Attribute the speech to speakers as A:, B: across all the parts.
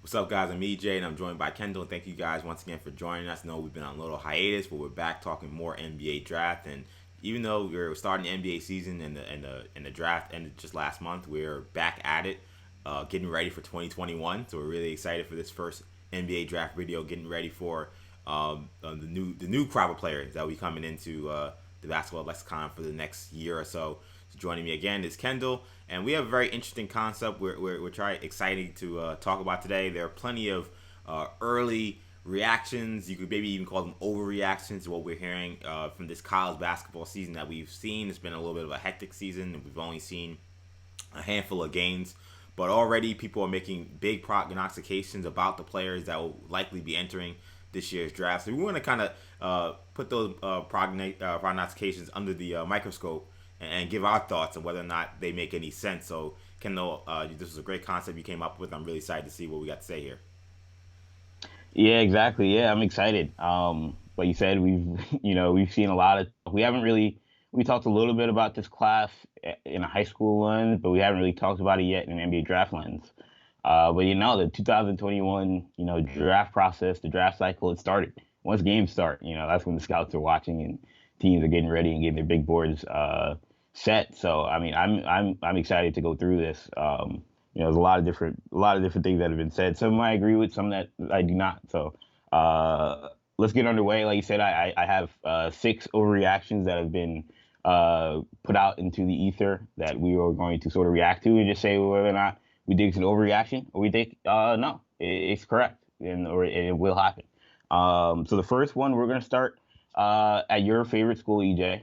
A: What's up, guys? I'm EJ, and I'm joined by Kendall. Thank you guys once again for joining us. I know we've been on a little hiatus, but we're back talking more NBA draft. And even though we're starting the NBA season and the draft ended just last month, we're back at it, getting ready for 2021. So we're really excited for this first NBA draft video, getting ready for the new crop of players that will be coming into the basketball lexicon for the next year or so. Joining me again is Kendall, and we have a very interesting concept we're trying exciting to talk about today. There are plenty of early reactions. You could maybe even call them overreactions to what we're hearing from this college basketball season that we've seen. It's been a little bit of a hectic season, and we've only seen a handful of games. But already people are making big prognostications about the players that will likely be entering this year's draft. So we want to kind of put those prognostications under the microscope and give our thoughts on whether or not they make any sense. So, Kendall, this was a great concept you came up with. I'm really excited to see what we got to say here.
B: Yeah, exactly. Yeah, I'm excited. Like you said, we've seen a lot of. We talked a little bit about this class in a high school lens, but we haven't really talked about it yet in an NBA draft lens. But the 2021, draft process, the draft cycle, it started. Once games start, that's when the scouts are watching and teams are getting ready and getting their big boards set. So I mean, I'm excited to go through this. There's a lot of different things that have been said. Some I agree with, some that I do not. So let's get underway. Like you said, I have six overreactions that have been put out into the ether that we are going to sort of react to and just say whether or not we think it's an overreaction or we think no, it's correct or it will happen. So the first one we're going to start at your favorite school, EJ.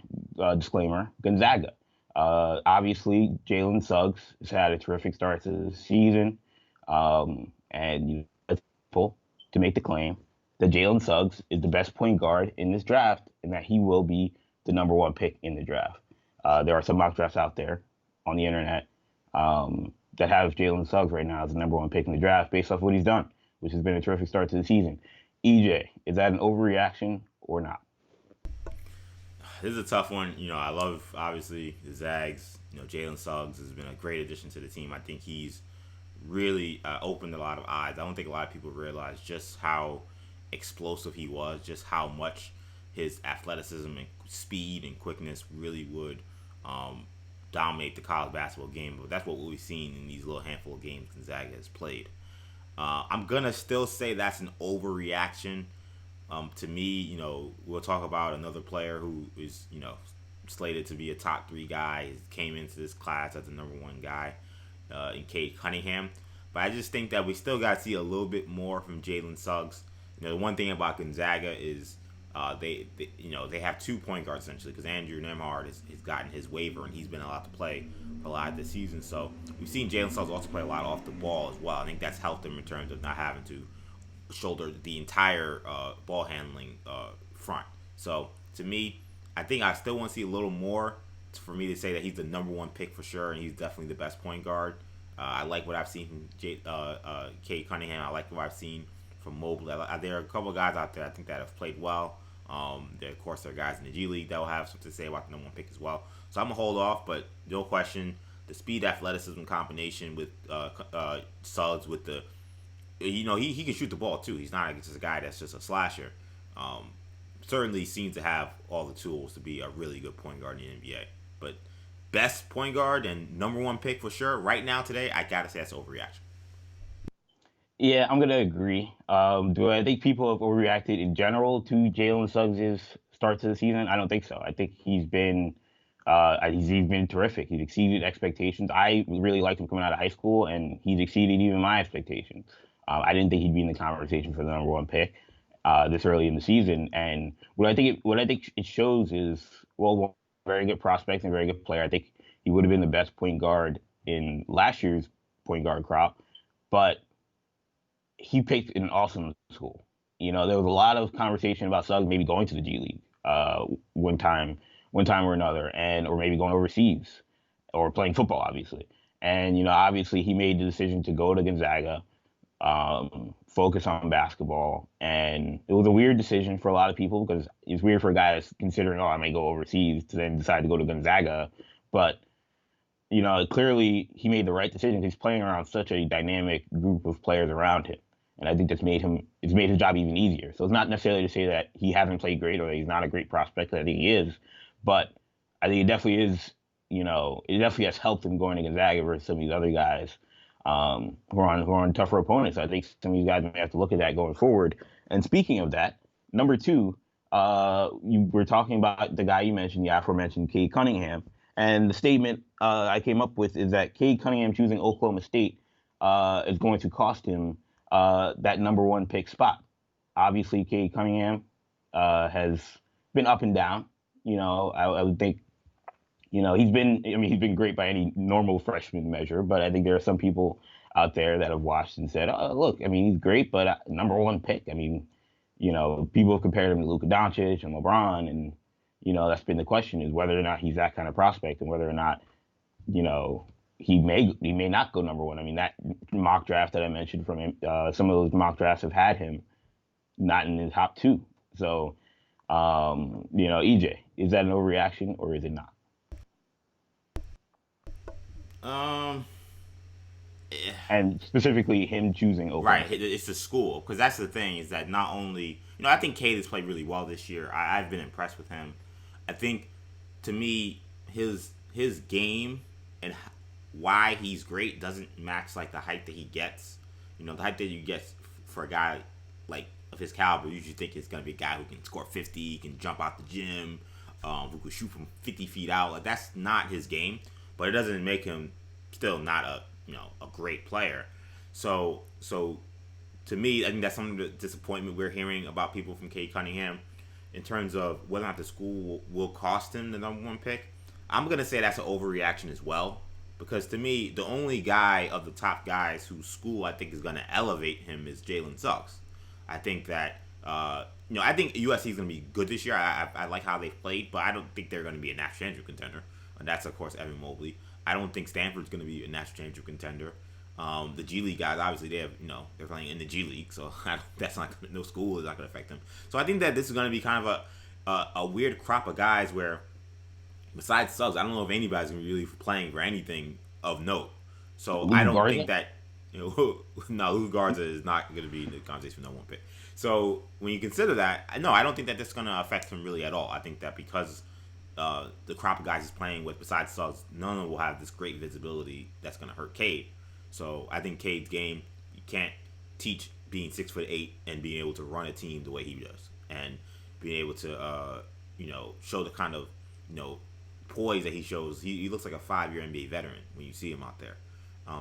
B: Disclaimer: Gonzaga. Obviously, Jalen Suggs has had a terrific start to the season, and it's people to make the claim that Jalen Suggs is the best point guard in this draft, and that he will be the number one pick in the draft. There are some mock drafts out there on the internet that have Jalen Suggs right now as the number one pick in the draft based off what he's done, which has been a terrific start to the season. EJ, is that an overreaction or not?
A: This is a tough one. I love, obviously, the Zags. Jalen Suggs has been a great addition to the team. I think he's really opened a lot of eyes. I don't think a lot of people realize just how explosive he was, just how much his athleticism and speed and quickness really would dominate the college basketball game. But that's what we've seen in these little handful of games Gonzaga has played. I'm going to still say that's an overreaction. To me, we'll talk about another player who is, slated to be a top three guy. He came into this class as the number one guy in Cade Cunningham. But I just think that we still got to see a little bit more from Jalen Suggs. The one thing about Gonzaga is they have 2 point guards essentially because Andrew Nemhard has gotten his waiver and he's been allowed to play a lot of this season. So we've seen Jalen Suggs also play a lot off the ball as well. I think that's helped him in terms of not having to shoulder the entire ball handling front. So to me, I think I still want to see a little more for me to say that he's the number one pick for sure, and he's definitely the best point guard. I like what I've seen from Cade Cunningham. I like what I've seen from Mobley. There are a couple of guys out there I think that have played well. Of course, there are guys in the G League that will have something to say about the number one pick as well. So I'm gonna hold off, but no question, the speed athleticism combination with Suggs with the he can shoot the ball too. He's not just a guy that's just a slasher. Certainly seems to have all the tools to be a really good point guard in the NBA. But best point guard and number one pick for sure right now today, I gotta say that's overreaction.
B: Yeah, I'm gonna agree. Do I think people have overreacted in general to Jalen Suggs' start to the season? I don't think so. I think he's been terrific. He's exceeded expectations. I really liked him coming out of high school, and he's exceeded even my expectations. I didn't think he'd be in the conversation for the number one pick this early in the season. And what I think it shows is, well, very good prospect and very good player. I think he would have been the best point guard in last year's point guard crop, but he picked an awesome school. There was a lot of conversation about Suggs maybe going to the G League one time or another, and or maybe going overseas or playing football, obviously. And obviously he made the decision to go to Gonzaga, focus on basketball, and it was a weird decision for a lot of people because it's weird for a guy that's considering, oh, I may go overseas to then decide to go to Gonzaga, but clearly he made the right decision. He's playing around such a dynamic group of players around him. and I think it's made his job even easier. So it's not necessarily to say that he hasn't played great or that he's not a great prospect. I think he is, but I think it definitely is. It definitely has helped him going to Gonzaga versus some of these other guys who are on tougher opponents. I think some of these guys may have to look at that going forward. And speaking of that, number two, you were talking about the guy you mentioned, the aforementioned Cade Cunningham, and the statement I came up with is that Cade Cunningham choosing Oklahoma State is going to cost him that number one pick spot. Obviously, Cade Cunningham has been up and down. I would think he's been great by any normal freshman measure, but I think there are some people out there that have watched and said, "Oh, look, I mean, he's great, but number one pick." I mean, people have compared him to Luka Doncic and LeBron, and that's been the question is whether or not he's that kind of prospect, and whether or not you know he may not go number one. I mean, that mock draft that I mentioned from him, some of those mock drafts have had him not in the top two. So, EJ, is that an overreaction or is it not?
A: Um, eh,
B: And specifically him choosing Oklahoma
A: right.
B: State.
A: It's the school because that's the thing is that not only I think Cade has played really well this year. I've been impressed with him. I think to me his game and why he's great doesn't match like the hype that he gets. The hype that you get for a guy like of his caliber, you usually think it's gonna be a guy who can score 50, he can jump out the gym, who can shoot from 50 feet out. Like that's not his game, but it doesn't make him still not a great player. So to me, I think that's some of the disappointment we're hearing about people from Cade Cunningham in terms of whether or not the school will cost him the number one pick. I'm gonna say that's an overreaction as well because to me, the only guy of the top guys whose school I think is gonna elevate him is Jalen Suggs. I think that I think USC is gonna be good this year. I like how they've played, but I don't think they're gonna be a national championship contender. And that's of course Evan Mobley. I don't think Stanford's gonna be a national championship contender. The G League guys, obviously, they're playing in the G League, so that's not no school is not going to affect them. So I think that this is going to be kind of a weird crop of guys where, besides Suggs, I don't know if anybody's going to be really playing for anything of note. So I
B: Luka
A: don't
B: Garza?
A: think that no, Luka Garza is not going to be in the conversation for no one pick. So when you consider that, no, I don't think that that's going to affect him really at all. I think that because the crop of guys he's playing with, besides Suggs, none of them will have this great visibility that's going to hurt Cade. So I think Cade's game, you can't teach being 6'8" and being able to run a team the way he does, and being able to show the kind of poise that he shows. He looks like a 5-year NBA veteran when you see him out there.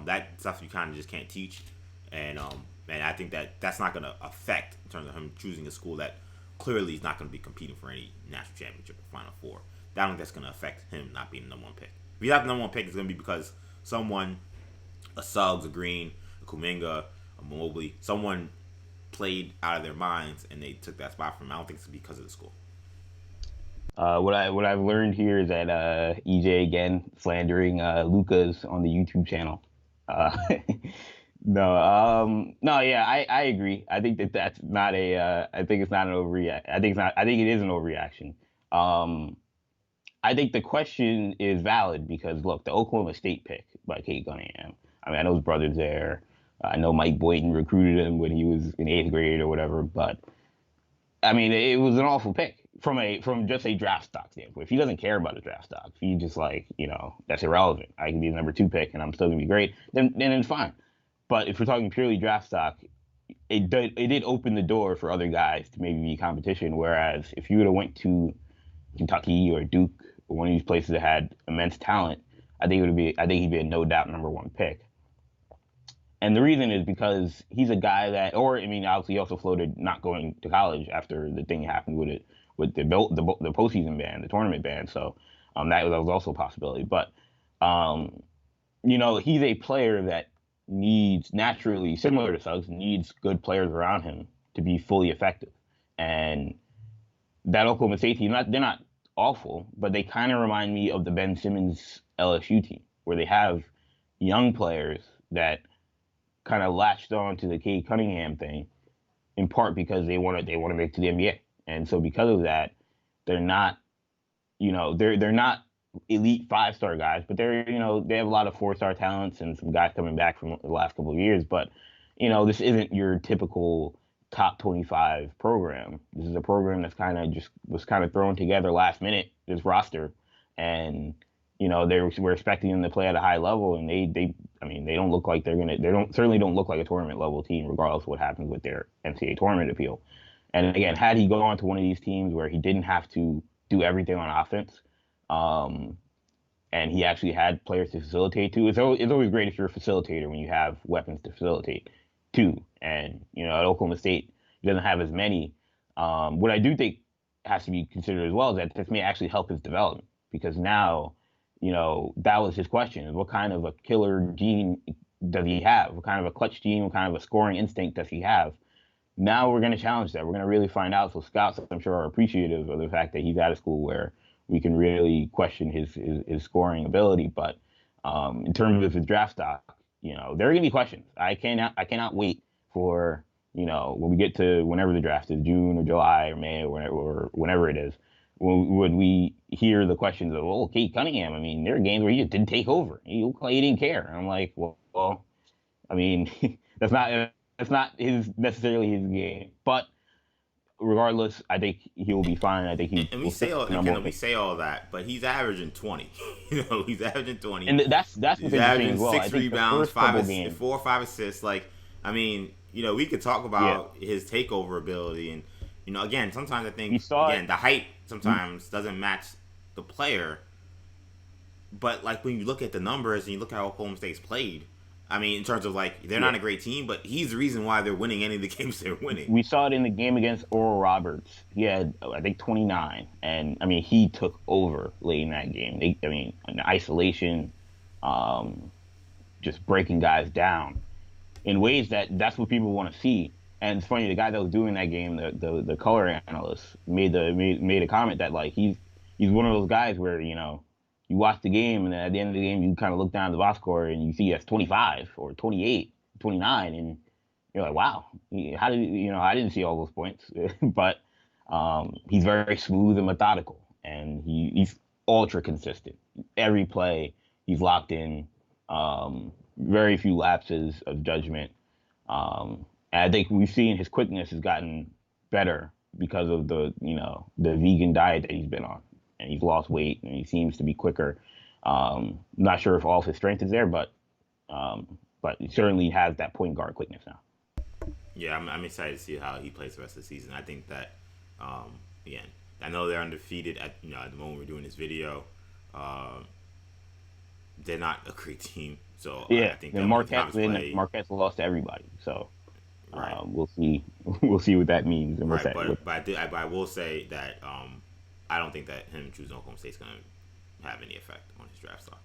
A: That stuff you kind of just can't teach, and I think that that's not going to affect in terms of him choosing a school that clearly is not going to be competing for any national championship or Final Four. I don't think that's going to affect him not being the number one pick. If you have the number one pick, it's going to be because someone, a Suggs, a Green, a Kuminga, a Mobley, someone played out of their minds and they took that spot from him. I don't think it's because of the school.
B: What I've learned here is that EJ again slandering Luca's on the YouTube channel. Uh, no, yeah, I agree. I think that's not I think it's not an overreact. I think it's not. I think it is an overreaction. Um, I think the question is valid because look, the Oklahoma State pick by Cade Cunningham. I mean, I know his brother's there. I know Mike Boynton recruited him when he was in eighth grade or whatever, but I mean, it was an awful pick from just a draft stock standpoint. If he doesn't care about the draft stock, if he just like that's irrelevant. I can be the number two pick and I'm still gonna be great. Then it's fine. But if we're talking purely draft stock, it did open the door for other guys to maybe be competition. Whereas if you would have went to Kentucky or Duke or one of these places that had immense talent, I think he'd be a no doubt number one pick. And the reason is because he's a guy that, or I mean, obviously he also floated not going to college after the thing happened with it, with the postseason ban, the tournament ban. So that was also a possibility. But um, he's a player that needs naturally, similar to Suggs, needs good players around him to be fully effective. And that Oklahoma State team, they're not awful, but they kind of remind me of the Ben Simmons LSU team, where they have young players that kind of latched on to the Cade Cunningham thing, in part because they want to make it to the NBA, and so because of that, they're not, they're not elite 5-star guys, but they have a lot of 4-star talents and some guys coming back from the last couple of years, but this isn't your typical top 25 program. This is a program that's kind of just was kind of thrown together last minute, this roster. And, we're expecting them to play at a high level. And I mean, they don't look like certainly don't look like a tournament level team, regardless of what happens with their NCAA tournament appeal. And again, had he gone to one of these teams where he didn't have to do everything on offense, um, and he actually had players to facilitate to. It's always great if you're a facilitator when you have weapons to facilitate too. And at Oklahoma State, he doesn't have as many. What I do think has to be considered as well is that this may actually help his development because now, that was his question: is what kind of a killer gene does he have? What kind of a clutch gene? What kind of a scoring instinct does he have? Now we're going to challenge that. We're going to really find out. So scouts, I'm sure, are appreciative of the fact that he's at a school where we can really question his scoring ability. But in terms of his draft stock, there are going to be questions. I cannot wait for when we get to whenever the draft is, June or July or May or whenever it is. When we hear the questions of, oh, Cade Cunningham, I mean, there are games where he just didn't take over. He looked like he didn't care. And I'm like, well, I mean, that's not necessarily his game. But regardless, I think he will be fine. I think he
A: And we
B: will
A: say
B: stick
A: all
B: the number
A: we say all that, but he's averaging 20. He's averaging 20.
B: and that's what's
A: He's
B: interesting
A: averaging
B: as well. I
A: six
B: think the
A: rebounds,
B: first couple games,
A: 4 or 5 assists. Like, I mean, we could talk
B: yeah,
A: about his takeover ability, and again, sometimes I
B: we
A: think
B: saw it.
A: the height sometimes doesn't match the player. But like when you look at the numbers and you look at how Oklahoma State's played, I mean, in terms of like they're
B: Yeah,
A: not a great team, but he's the reason why they're winning any of the games they're winning.
B: we saw it in the game against Oral Roberts. He had, I think, 29, and I mean, he took over late in that game. I mean, in isolation, um, just breaking guys down in ways that's what people want to see. And it's funny, the guy that was doing that game, the color analyst, made a comment that like he's one of those guys where you watch the game and then at the end of the game you kind of look down at the box score and you see that's 25 or 28, 29, and you're like, wow, how did I didn't see all those points, but he's very smooth and methodical, and he's ultra consistent. Every play he's locked in. Very few lapses of judgment. And I think we've seen his quickness has gotten better because of the vegan diet that he's been on, and he's lost weight and he seems to be quicker. Not sure if all of his strength is there, but he certainly has that point guard quickness now.
A: Yeah, I'm excited to see how he plays the rest of the season. I think that again, I know they're undefeated at the moment we're doing this video. Um, they're not a great team, so I
B: Yeah,
A: think
B: and
A: they'll make the conference play.
B: Marquette's lost to everybody, so
A: Right,
B: we'll see we'll see what that means and
A: right, but I will say that I don't think that him choosing Oklahoma State's going to have any effect on his draft stock.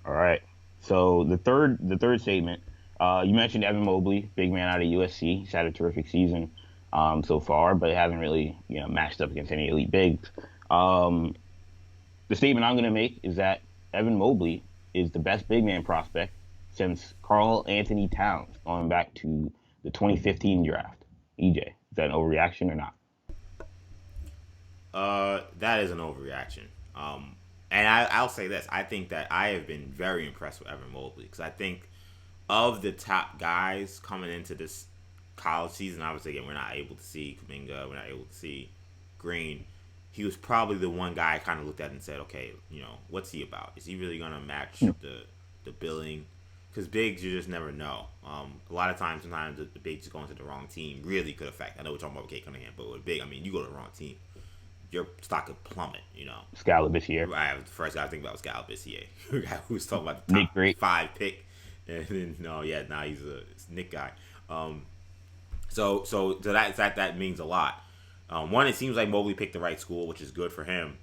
B: All right. So the third statement, you mentioned Evan Mobley, big man out of USC. He's had a terrific season so far, but hasn't really matched up against any elite bigs. Um, the statement I'm going to make is that Evan Mobley is the best big man prospect since Carl Anthony Towns, going back to the 2015 draft. EJ, is that an overreaction or not?
A: That is an overreaction. And I'll say this: I think that I have been very impressed with Evan Mobley because I think of the top guys coming into this college season. Obviously, again, we're not able to see Kuminga, we're not able to see Green. He was probably the one guy I kind of looked at and said, okay, what's he about? Is he really gonna match the billing? Because bigs, you just never know. A lot of times, sometimes the bigs going to the wrong team really could affect. I know we're talking about Cade Cunningham, but with big, I mean, you go to the wrong team, your stock could plummet.
B: Scala this year.
A: Right, the first guy I think about was Gal Bissier, who was talking about the
B: Nick
A: top
B: Great.
A: 5 pick, and then now he's a Nick guy. So that means a lot. One, it seems like Mobley picked the right school, which is good for him,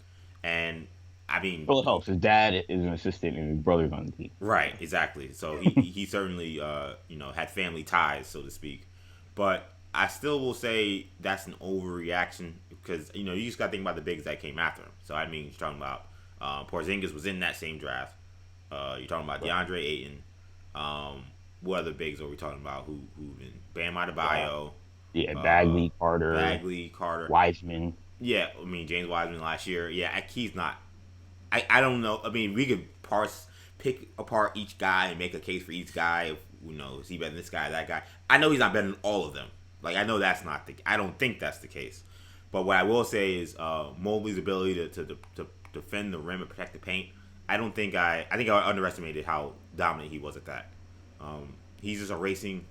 A: and I mean,
B: Well, it helps. His dad is an assistant and his brother's on the team.
A: right, exactly. So he certainly had family ties, so to speak, but I still will say that's an overreaction because you just got to think about the bigs that came after him. So I mean, you're talking about Porzingis was in that same draft. You're talking about
B: Right.
A: DeAndre Ayton. What other bigs are we talking about? Who been Bam
B: Uh,
A: Adebayo,
B: yeah,
A: uh,
B: Bagley, Carter,
A: Bagley, Carter.
B: Wiseman.
A: Yeah, I mean James Wiseman last year. Yeah, he's not. I don't know. I mean, we could pick apart each guy and make a case for each guy Is he better than this guy, that guy? I know he's not better than all of them. Like I know that's not the. I don't think that's the case. But what I will say is Mobley's ability to defend the rim and protect the paint. I think I underestimated how dominant he was at that. He's just erasing,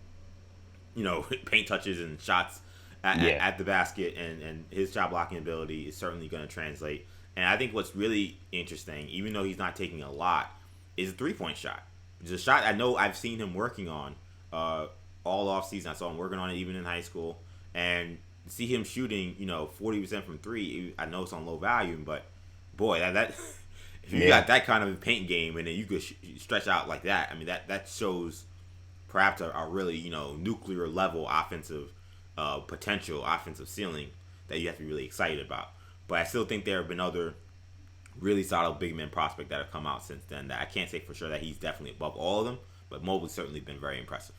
A: paint touches and shots at the basket, and his shot blocking ability is certainly going to translate. And I think what's really interesting, even though he's not taking a lot, is a 3-point shot. It's a shot I know I've seen him working on all off season. I saw him working on it even in high school, and see him shooting 40% from three. I know it's on low volume, but boy, that if you got that kind of paint game and then you could stretch out like that, I mean that shows perhaps a really nuclear level offensive potential, offensive ceiling that you have to be really excited about. But I still think there have been other really solid big man prospects that have come out since then that I can't say for sure that he's definitely above all of them, but Mobley's certainly been very impressive.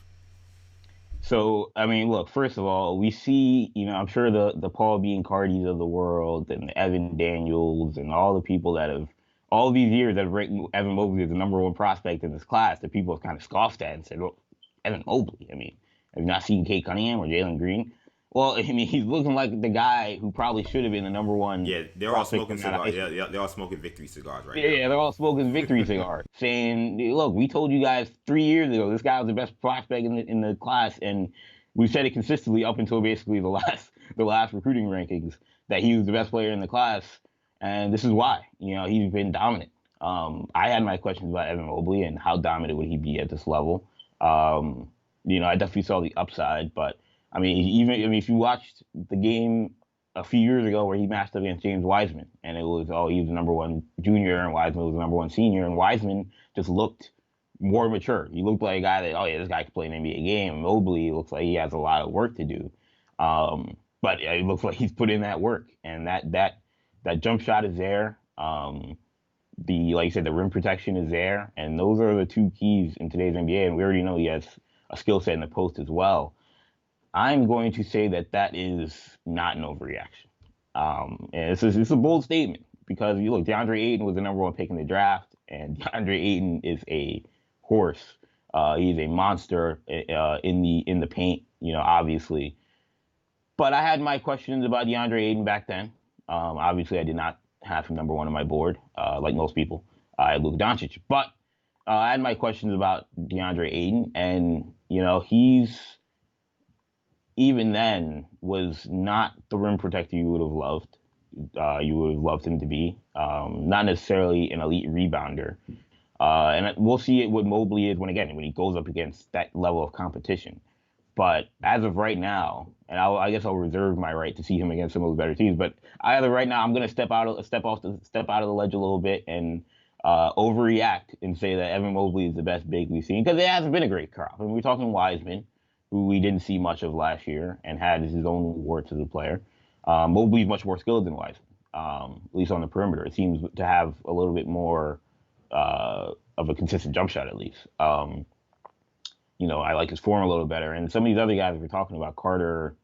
B: So, I mean, look, first of all, we see, I'm sure the Paul Biancardis of the world and the Evan Daniels and all the people that have, all these years that have ranked Evan Mobley as the number one prospect in this class, that people have kind of scoffed at and said, well, Evan Mobley, I mean, have you not seen Cade Cunningham or Jalen Green? Well, I mean, he's looking like the guy who probably should have been the number one.
A: Yeah, they're all smoking cigars. Yeah, they're all smoking victory cigars right now.
B: Yeah, they're all smoking victory cigars, saying, "Look, we told you guys 3 years ago this guy was the best prospect in the class, and we said it consistently up until basically the last recruiting rankings that he was the best player in the class, and this is why. He's been dominant. I had my questions about Evan Mobley and how dominant would he be at this level. I definitely saw the upside, but I mean, if you watched the game a few years ago where he matched up against James Wiseman, and it was, he was the number one junior and Wiseman was the number one senior, and Wiseman just looked more mature. He looked like a guy that, this guy can play an NBA game. Mobley looks like he has a lot of work to do, but it looks like he's put in that work, and that jump shot is there. Like you said, the rim protection is there, and those are the two keys in today's NBA. And we already know he has a skill set in the post as well. I'm going to say that is not an overreaction. And it's a bold statement because you look, DeAndre Ayton was the number one pick in the draft, and DeAndre Ayton is a horse. He's a monster in the paint, obviously. But I had my questions about DeAndre Ayton back then. Obviously, I did not have him number one on my board, like most people. I had Luka Doncic, but I had my questions about DeAndre Ayton, and he's even then was not the rim protector you would have loved. You would have loved him to be. Not necessarily an elite rebounder. And we'll see what Mobley is when he goes up against that level of competition. But as of right now, and I guess I'll reserve my right to see him against some of the better teams. But either right now, I'm going to step out of the ledge a little bit and overreact and say that Evan Mobley is the best big we've seen, because it hasn't been a great crop. I mean, we're talking Wiseman, who we didn't see much of last year and had his own warts as a player. Mobley's much more skilled than Wiseman, at least on the perimeter. It seems to have a little bit more of a consistent jump shot, at least. I like his form a little better. And some of these other guys we're talking about, Carter,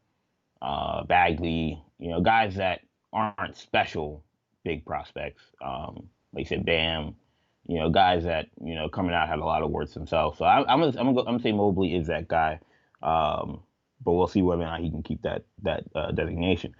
B: Bagley, guys that aren't special big prospects. Like you said, Bam, guys that, coming out had a lot of warts themselves. So I'm gonna say Mobley is that guy. But we'll see whether or not he can keep that designation.